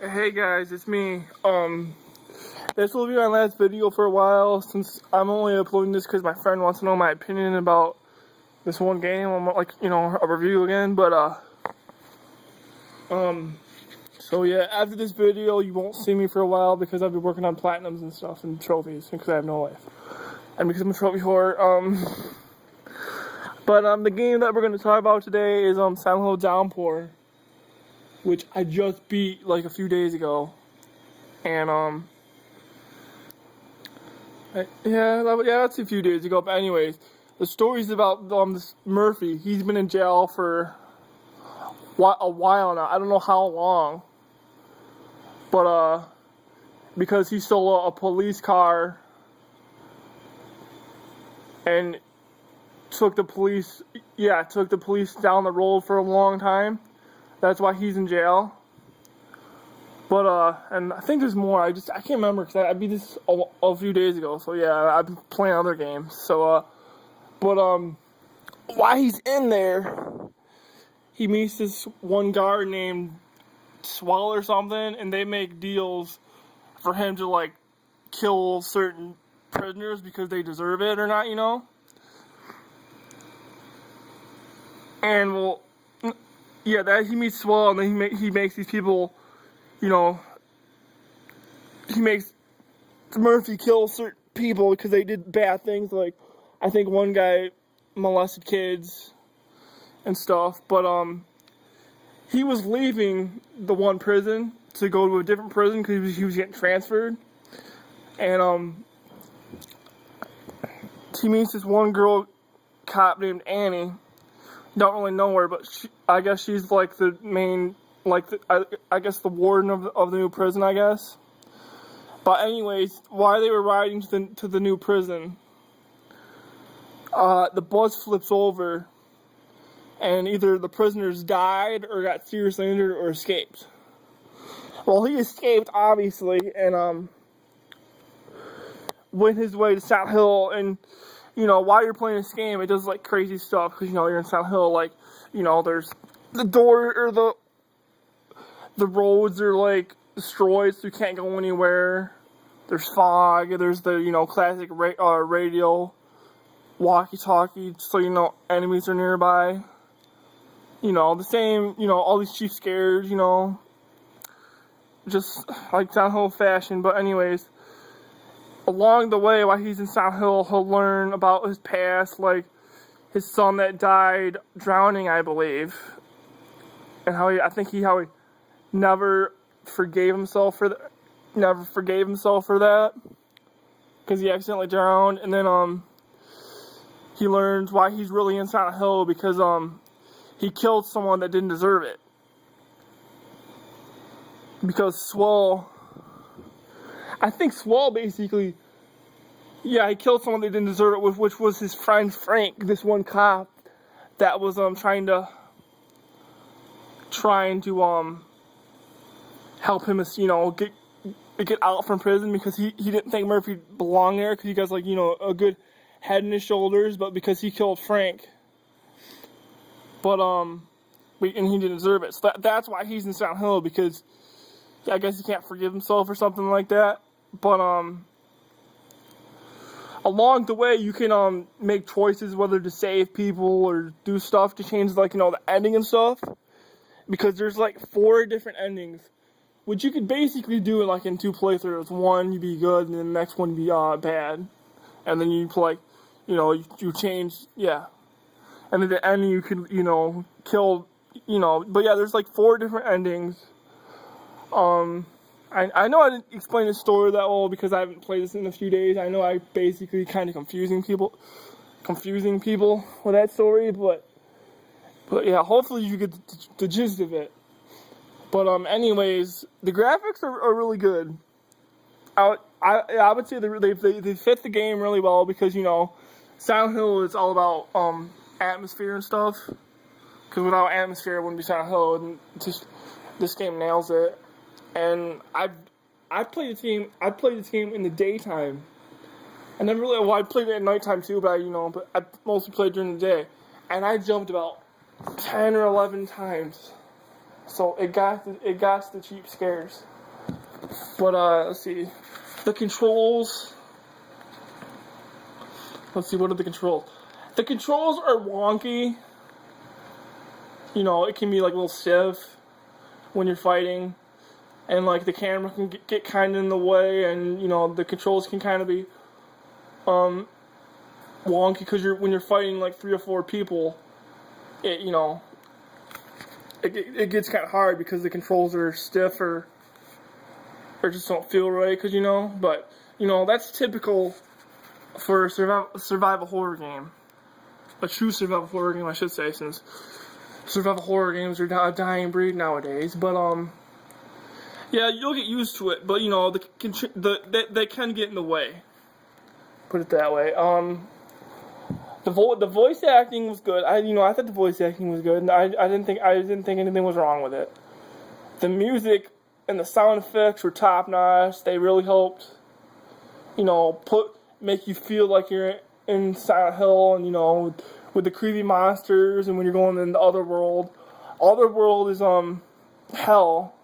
Hey guys, it's me. This will be my last video for a while since I'm only uploading this because my friend wants to know my opinion about this one game. I'm like, a review again, but so yeah, after this video, you won't see me for a while because I'll be working on platinums and stuff and trophies because I have no life and because I'm a trophy whore. But the game that we're gonna talk about today is Silent Hill Downpour, which I just beat like a few days ago, and that's a few days ago. But anyways, the story's about this Murphy. He's been in jail for a while now. I don't know how long, but because he stole a police car and took the police down the road for a long time. That's why he's in jail. But, and I think there's more. I can't remember because I beat this a few days ago. So, yeah, I've been playing other games. So, while he's in there, he meets this one guard named Swell or something, and they make deals for him to, like, kill certain prisoners because they deserve it or not, And, well, yeah, that he meets Swell, and then he makes these people, he makes Murphy kill certain people because they did bad things. Like, I think one guy molested kids and stuff. But he was leaving the one prison to go to a different prison because he was getting transferred. And he meets this one girl cop named Annie. Don't really know her, but I guess she's like the main, I guess the warden of the new prison, I guess. But anyways, while they were riding to the new prison, the bus flips over, and either the prisoners died or got seriously injured or escaped. Well, he escaped, obviously, and went his way to Silent Hill. And while you're playing this game, it does like crazy stuff because you're in Silent Hill. Like, there's the door or the roads are like destroyed, so you can't go anywhere. There's fog. There's the classic radio, walkie-talkie, so enemies are nearby. The same. All these chief scares. Just like Silent Hill fashion. But anyways. Along the way, while he's in Silent Hill, he'll learn about his past, like his son that died drowning, I believe, and how he never forgave himself for that, because he accidentally drowned. And then he learns why he's really in Silent Hill because he killed someone that didn't deserve it. Because Swell basically, he killed someone that didn't deserve it, which was his friend Frank, this one cop that was trying to help him, get out from prison because he didn't think Murphy belonged there because he got a good head and his shoulders, but because he killed Frank, and he didn't deserve it. So that's why he's in Silent Hill, because I guess he can't forgive himself or something like that. But along the way, you can make choices whether to save people or do stuff to change the ending and stuff, because there's 4 different endings, which you could basically do in 2 playthroughs. One you'd be good, and then the next one be bad, and then you play, you change, and then the ending you could kill, but yeah, there's 4 different endings. I know I didn't explain the story that well because I haven't played this in a few days. I know I basically kind of confusing people with that story, but yeah, hopefully you get the gist of it. But anyways, the graphics are really good. I would say they fit the game really well because Silent Hill is all about atmosphere and stuff. Because without atmosphere, it wouldn't be Silent Hill, and this game nails it. And I played this game in the daytime. I never really, I played it at nighttime too, but I mostly played during the day. And I jumped about 10 or 11 times. So it got the cheap scares. But let's see, the controls. Let's see, what are the controls? The controls are wonky. You know, it can be like a little stiff when you're fighting, and like the camera can get kind of in the way, and you know the controls can kind of be wonky because when you're fighting like 3 or 4 people, it gets kind of hard because the controls are stiff or just don't feel right, but that's typical for a survival horror game. A true survival horror game, I should say, since survival horror games are a dying breed nowadays. But yeah, you'll get used to it. But they can get in the way. Put it that way. The voice acting was good. I thought the voice acting was good, and I didn't think anything was wrong with it. The music and the sound effects were top notch. They really helped, make you feel like you're in Silent Hill, and with the creepy monsters, and when you're going in the Otherworld. Otherworld is hell.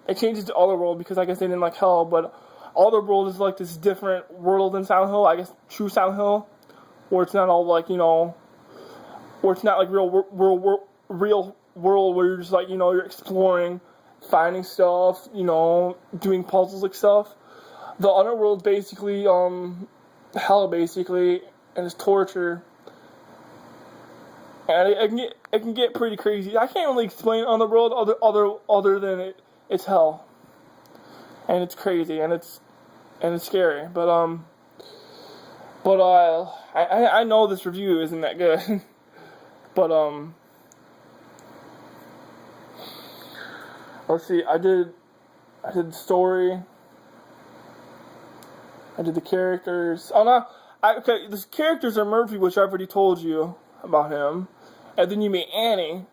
They changed it to Otherworld because I guess they didn't like hell, but Otherworld is like this different world than Silent Hill. I guess true Silent Hill, where it's not all like where it's not like real world where you're just like you're exploring, finding stuff, doing puzzles and stuff. The Underworld basically hell basically, and it's torture. And it can get pretty crazy. I can't really explain Underworld other than it's hell, and it's crazy, and it's scary. But I know this review isn't that good. But let's see. I did the story. I did the characters. Oh no. Okay, the characters are Murphy, which I've already told you about him. And then you meet Annie,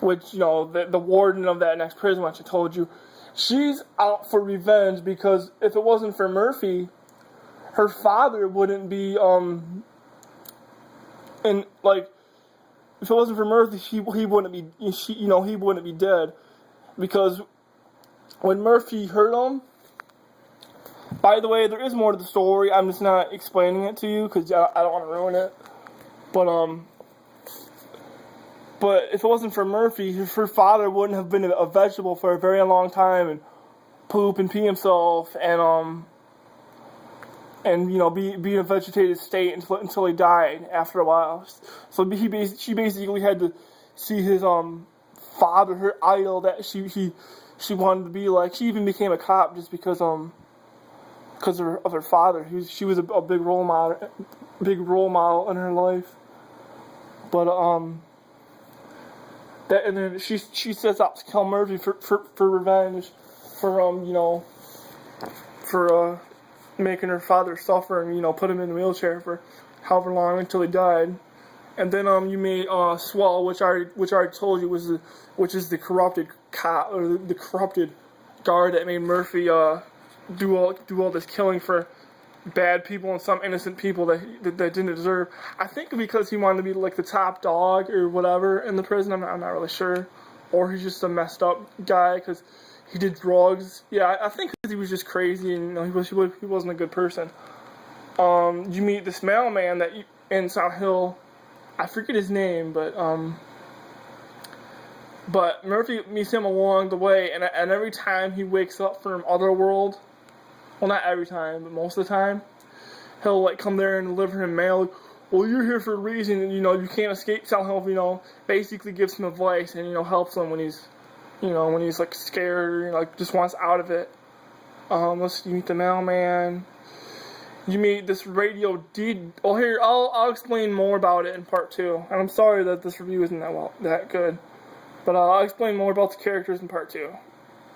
which, the warden of that next prison, which I told you. She's out for revenge because if it wasn't for Murphy, her father wouldn't be, if it wasn't for Murphy, he wouldn't be, he wouldn't be dead. Because when Murphy hurt him, by the way, there is more to the story. I'm just not explaining it to you because I don't want to ruin it. But if it wasn't for Murphy, her father wouldn't have been a vegetable for a very long time and poop and pee himself and be in a vegetated state until he died after a while. So she basically had to see his father, her idol that she wanted to be like. She even became a cop just because of her father. She was a big role model in her life. But and then she sets out to kill Murphy for revenge, for making her father suffer and put him in a wheelchair for however long until he died. And then you meet Swell, which I already told you which is the corrupted cop or the corrupted guard that made Murphy do all this killing for bad people and some innocent people that didn't deserve. I think because he wanted to be like the top dog or whatever in the prison. I'm not really sure, or he's just a messed up guy because he did drugs. Yeah, I think because he was just crazy and he wasn't a good person. You meet this mailman in Silent Hill. I forget his name, but Murphy meets him along the way, and every time he wakes up from Otherworld. Well, not every time, but most of the time, he'll come there and deliver him mail. Well, you're here for a reason, and you can't escape Silent Hill. Basically gives him advice and helps him when he's, when he's scared, or, just wants out of it. You meet the mailman. You meet this radio D. Oh, here I'll explain more about it in part 2. And I'm sorry that this review isn't that good, but I'll explain more about the characters in part 2.